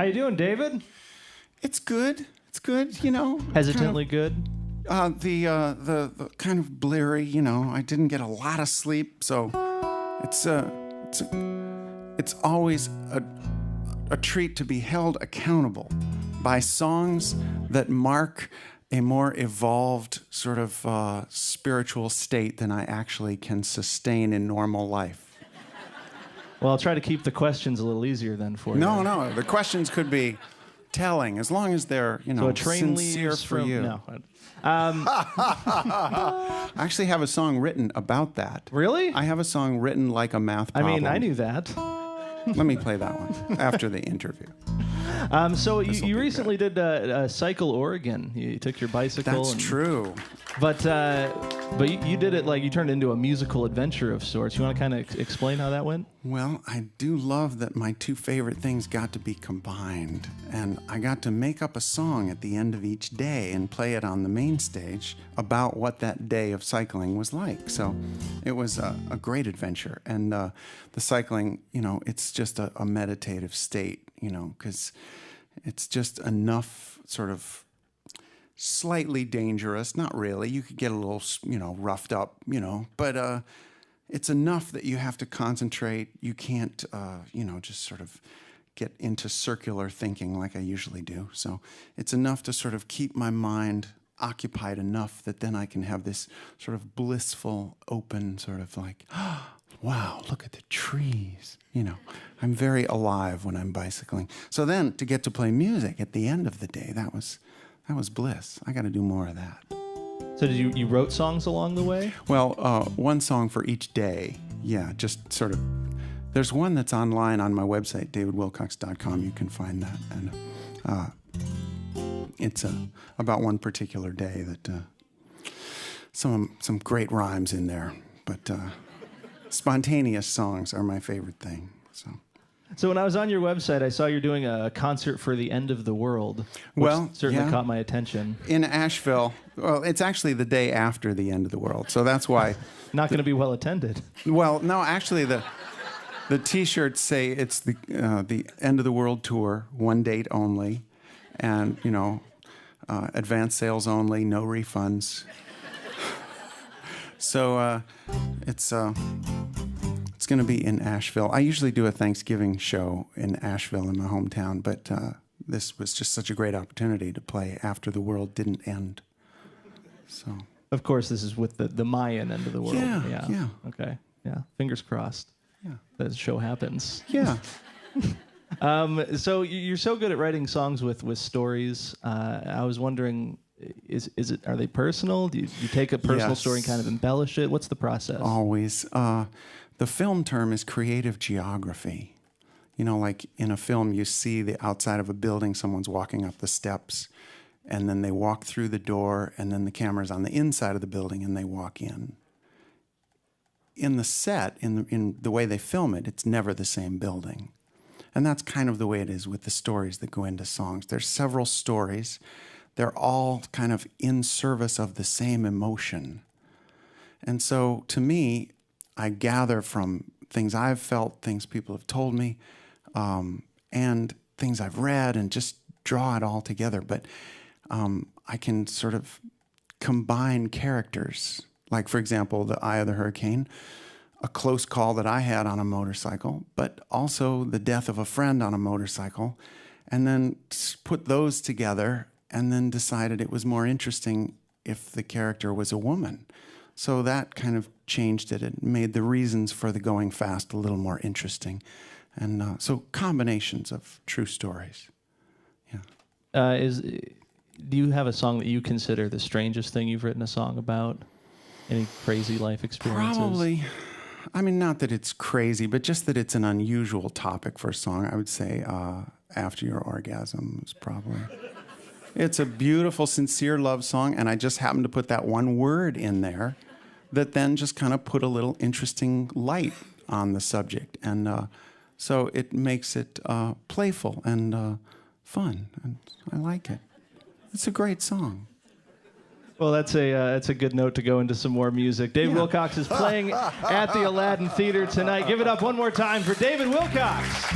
How you doing, David? It's good. It's good, you know. Hesitantly good? The kind of bleary, you know. I didn't get a lot of sleep, so it's always a treat to be held accountable by songs that mark a more evolved sort of spiritual state than I actually can sustain in normal life. Well, I'll try to keep the questions a little easier then for you. No, the questions could be telling, as long as they're, you know, so a train sincere leaves for from, you. No. I actually have a song written about that. Really? I have a song written like a math problem. I mean, I knew that. Let me play that one after the interview. So you recently did Cycle Oregon. You took your bicycle. That's true. But you did it like you turned it into a musical adventure of sorts. You want to kind of explain how that went? Well, I do love that my two favorite things got to be combined. And I got to make up a song at the end of each day and play it on the main stage about what that day of cycling was like. So it was a great adventure. And the cycling, you know, it's just a meditative state, you know, because it's just enough sort of slightly dangerous, not really. You could get a little, you know, roughed up, you know, but it's enough that you have to concentrate. You can't, you know, just sort of get into circular thinking like I usually do. So it's enough to sort of keep my mind occupied enough that then I can have this sort of blissful, open sort of like, wow, look at the trees. You know, I'm very alive when I'm bicycling. So then to get to play music at the end of the day, that was bliss. I got to do more of that. So did you wrote songs along the way? Well, one song for each day. Yeah, just sort of. There's one that's online on my website, davidwilcox.com. You can find that, and it's about one particular day that some great rhymes in there, but spontaneous songs are my favorite thing. So when I was on your website, I saw you're doing a concert for the end of the world, which certainly caught my attention. In Asheville. Well, it's actually the day after the end of the world, so that's why. Not going to be well attended. Well, no, actually, the T-shirts say it's the end of the world tour, one date only, and you know, advance sales only, no refunds. So it's going to be in Asheville. I usually do a Thanksgiving show in Asheville in my hometown, but this was just such a great opportunity to play after the world didn't end. So. Of course, this is with the Mayan end of the world. Yeah. Okay. Yeah. Fingers crossed. Yeah. That show happens. Yeah. So you're so good at writing songs with stories. I was wondering, are they personal? Do you take a personal story and kind of embellish it? What's the process? Always. The film term is creative geography. You know, like in a film, you see the outside of a building, someone's walking up the steps, and then they walk through the door, and then the camera's on the inside of the building, and they walk in. In the set, in the way they film it, it's never the same building. And that's kind of the way it is with the stories that go into songs. There's several stories. They're all kind of in service of the same emotion. And so, to me, I gather from things I've felt, things people have told me, and things I've read, and just draw it all together. But I can sort of combine characters. Like, for example, The Eye of the Hurricane, a close call that I had on a motorcycle, but also the death of a friend on a motorcycle, and then put those together, and then decided it was more interesting if the character was a woman. So that kind of changed it. It made the reasons for the going fast a little more interesting. And so combinations of true stories. Yeah. Do you have a song that you consider the strangest thing you've written a song about? Any crazy life experiences? Probably. I mean, not that it's crazy, but just that it's an unusual topic for a song. I would say After Your Orgasm is probably... It's a beautiful, sincere love song, and I just happened to put that one word in there that then just kind of put a little interesting light on the subject. And so it makes it playful and fun, and I like it. It's a great song. Well, that's a good note to go into some more music. David Wilcox is playing at the Aladdin Theater tonight. Give it up one more time for David Wilcox.